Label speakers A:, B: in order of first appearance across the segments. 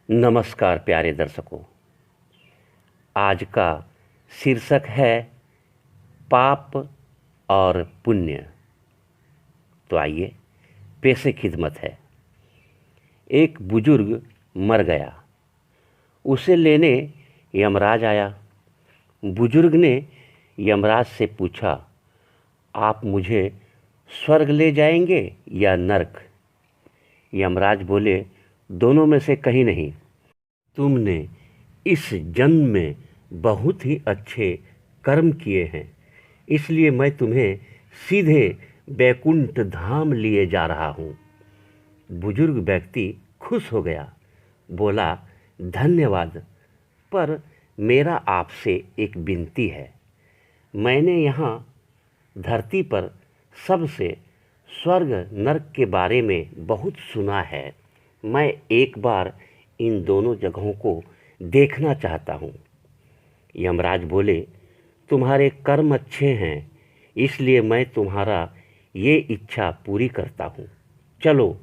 A: नमस्कार प्यारे दर्शकों। आज का शीर्षक है पाप और पुण्य। तो आइए, पेशे खिदमत है। एक बुजुर्ग मर गया। उसे लेने यमराज आया। बुजुर्ग ने यमराज से पूछा, आप मुझे स्वर्ग ले जाएंगे या नरक? यमराज बोले, दोनों में से कहीं नहीं। तुमने इस जन्म में बहुत ही अच्छे कर्म किए हैं, इसलिए मैं तुम्हें सीधे बैकुंठ धाम लिए जा रहा हूँ। बुजुर्ग व्यक्ति खुश हो गया, बोला, धन्यवाद, पर मेरा आपसे एक विनती है। मैंने यहाँ धरती पर सबसे स्वर्ग नरक के बारे में बहुत सुना है। मैं एक बार इन दोनों जगहों को देखना चाहता हूँ। यमराज बोले, तुम्हारे कर्म अच्छे हैं, इसलिए मैं तुम्हारा ये इच्छा पूरी करता हूँ। चलो,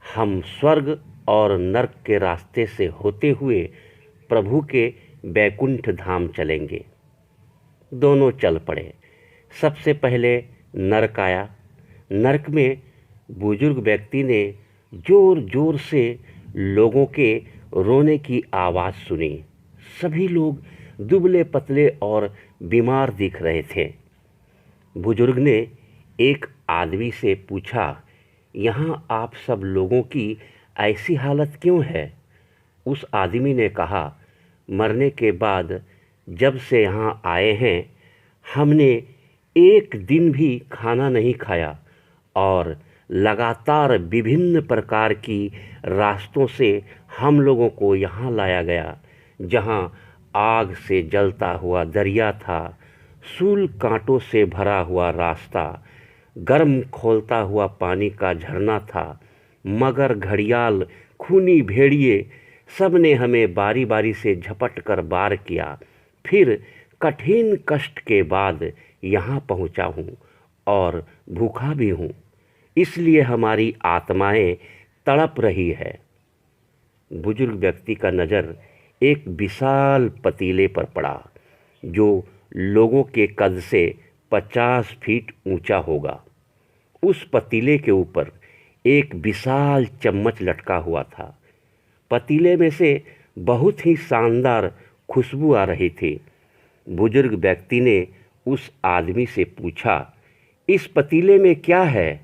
A: हम स्वर्ग और नरक के रास्ते से होते हुए प्रभु के बैकुंठ धाम चलेंगे। दोनों चल पड़े। सबसे पहले नरक आया। नरक में बुजुर्ग व्यक्ति ने जोर जोर से लोगों के रोने की आवाज़ सुनी। सभी लोग दुबले पतले और बीमार दिख रहे थे। बुजुर्ग ने एक आदमी से पूछा, यहाँ आप सब लोगों की ऐसी हालत क्यों है? उस आदमी ने कहा, मरने के बाद जब से यहाँ आए हैं, हमने एक दिन भी खाना नहीं खाया और लगातार विभिन्न प्रकार की रास्तों से हम लोगों को यहाँ लाया गया, जहाँ आग से जलता हुआ दरिया था, सूल कांटों से भरा हुआ रास्ता, गर्म खौलता हुआ पानी का झरना था। मगर, घड़ियाल, खूनी भेड़िए, सब ने हमें बारी बारी से झपट कर वार किया। फिर कठिन कष्ट के बाद यहाँ पहुँचा हूँ और भूखा भी हूँ, इसलिए हमारी आत्माएं तड़प रही है। बुजुर्ग व्यक्ति का नज़र एक विशाल पतीले पर पड़ा, जो लोगों के कद से 50 फीट ऊंचा होगा। उस पतीले के ऊपर एक विशाल चम्मच लटका हुआ था। पतीले में से बहुत ही शानदार खुशबू आ रही थी। बुजुर्ग व्यक्ति ने उस आदमी से पूछा, इस पतीले में क्या है?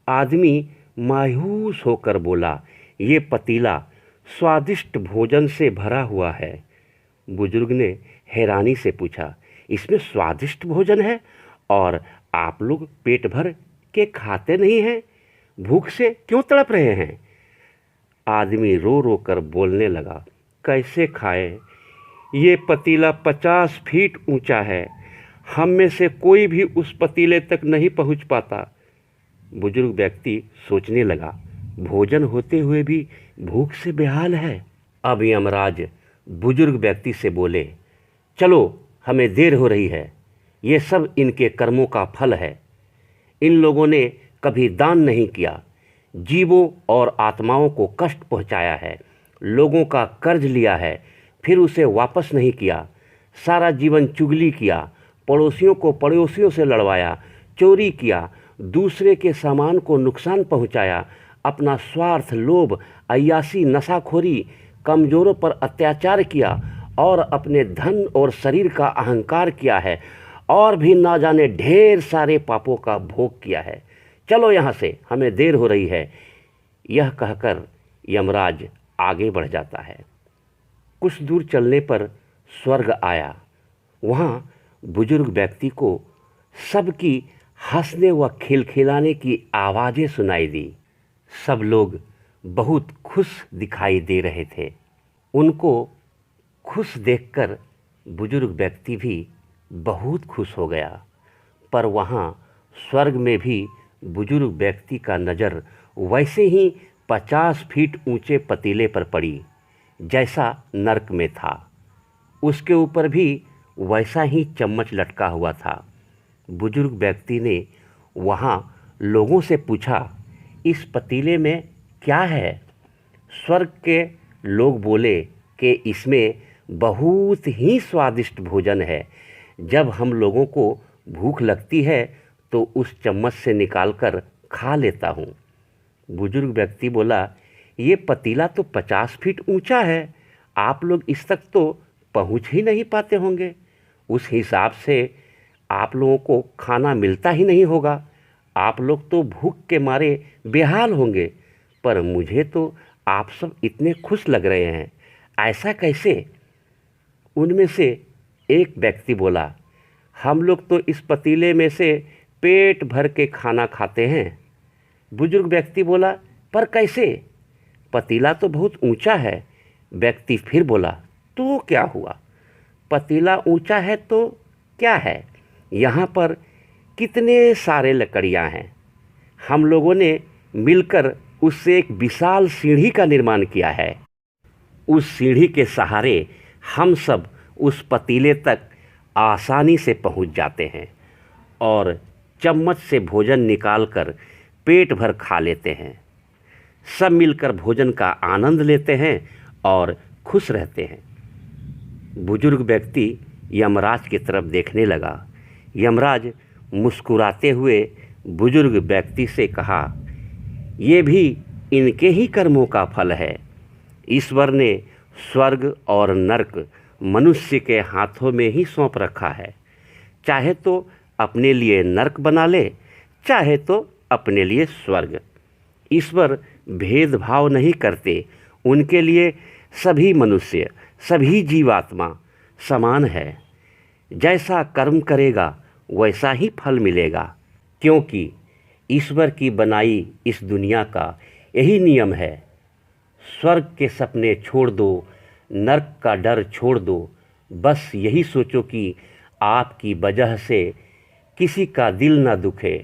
A: आदमी मायूस होकर बोला, ये पतीला स्वादिष्ट भोजन से भरा हुआ है। बुजुर्ग ने हैरानी से पूछा, इसमें स्वादिष्ट भोजन है और आप लोग पेट भर के खाते नहीं हैं? भूख से क्यों तड़प रहे हैं? आदमी रो रो कर बोलने लगा, कैसे खाएं? ये पतीला 50 फीट ऊंचा है। हम में से कोई भी उस पतीले तक नहीं पहुंच पाता। बुजुर्ग व्यक्ति सोचने लगा, भोजन होते हुए भी भूख से बेहाल है। अब यमराज बुजुर्ग व्यक्ति से बोले, चलो, हमें देर हो रही है। ये सब इनके कर्मों का फल है। इन लोगों ने कभी दान नहीं किया, जीवों और आत्माओं को कष्ट पहुंचाया है, लोगों का कर्ज लिया है, फिर उसे वापस नहीं किया, सारा जीवन चुगली किया, पड़ोसियों को पड़ोसियों से लड़वाया, चोरी किया, दूसरे के सामान को नुकसान पहुंचाया, अपना स्वार्थ, लोभ, अय्यासी, नशाखोरी, कमज़ोरों पर अत्याचार किया और अपने धन और शरीर का अहंकार किया है, और भी ना जाने ढेर सारे पापों का भोग किया है। चलो यहाँ से, हमें देर हो रही है। यह कहकर यमराज आगे बढ़ जाता है। कुछ दूर चलने पर स्वर्ग आया। वहाँ बुजुर्ग व्यक्ति को सबकी हंसने व खिलखिलाने की आवाज़ें सुनाई दी। सब लोग बहुत खुश दिखाई दे रहे थे। उनको खुश देखकर बुजुर्ग व्यक्ति भी बहुत खुश हो गया। पर वहाँ स्वर्ग में भी बुजुर्ग व्यक्ति का नज़र वैसे ही 50 फीट ऊंचे पतीले पर पड़ी जैसा नरक में था। उसके ऊपर भी वैसा ही चम्मच लटका हुआ था। बुजुर्ग व्यक्ति ने वहाँ लोगों से पूछा, इस पतीले में क्या है? स्वर्ग के लोग बोले कि इसमें बहुत ही स्वादिष्ट भोजन है। जब हम लोगों को भूख लगती है तो उस चम्मच से निकालकर खा लेता हूँ। बुजुर्ग व्यक्ति बोला, ये पतीला तो 50 फीट ऊंचा है, आप लोग इस तक तो पहुँच ही नहीं पाते होंगे। उस हिसाब से आप लोगों को खाना मिलता ही नहीं होगा। आप लोग तो भूख के मारे बेहाल होंगे। पर मुझे तो आप सब इतने खुश लग रहे हैं, ऐसा कैसे? उनमें से एक व्यक्ति बोला, हम लोग तो इस पतीले में से पेट भर के खाना खाते हैं। बुजुर्ग व्यक्ति बोला, पर कैसे? पतीला तो बहुत ऊंचा है। व्यक्ति फिर बोला, तो क्या हुआ? पतीला ऊंचा है तो क्या है, यहाँ पर कितने सारे लकड़ियाँ हैं। हम लोगों ने मिलकर उससे एक विशाल सीढ़ी का निर्माण किया है। उस सीढ़ी के सहारे हम सब उस पतीले तक आसानी से पहुंच जाते हैं और चम्मच से भोजन निकालकर पेट भर खा लेते हैं। सब मिलकर भोजन का आनंद लेते हैं और खुश रहते हैं। बुजुर्ग व्यक्ति यमराज की तरफ देखने लगा। यमराज मुस्कुराते हुए बुजुर्ग व्यक्ति से कहा, ये भी इनके ही कर्मों का फल है। ईश्वर ने स्वर्ग और नरक मनुष्य के हाथों में ही सौंप रखा है। चाहे तो अपने लिए नरक बना ले, चाहे तो अपने लिए स्वर्ग। ईश्वर भेदभाव नहीं करते। उनके लिए सभी मनुष्य, सभी जीवात्मा समान है। जैसा कर्म करेगा वैसा ही फल मिलेगा, क्योंकि ईश्वर की बनाई इस दुनिया का यही नियम है। स्वर्ग के सपने छोड़ दो, नरक का डर छोड़ दो। बस यही सोचो कि आपकी वजह से किसी का दिल ना दुखे।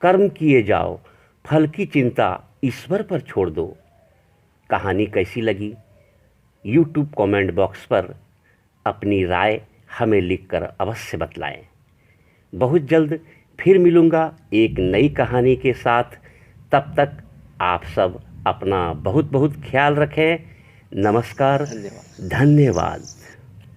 A: कर्म किए जाओ, फल की चिंता ईश्वर पर छोड़ दो। कहानी कैसी लगी? यूट्यूब कमेंट बॉक्स पर अपनी राय हमें लिखकर अवश्य बतलाएं। बहुत जल्द फिर मिलूँगा एक नई कहानी के साथ। तब तक आप सब अपना बहुत बहुत ख्याल रखें। नमस्कार, धन्यवाद।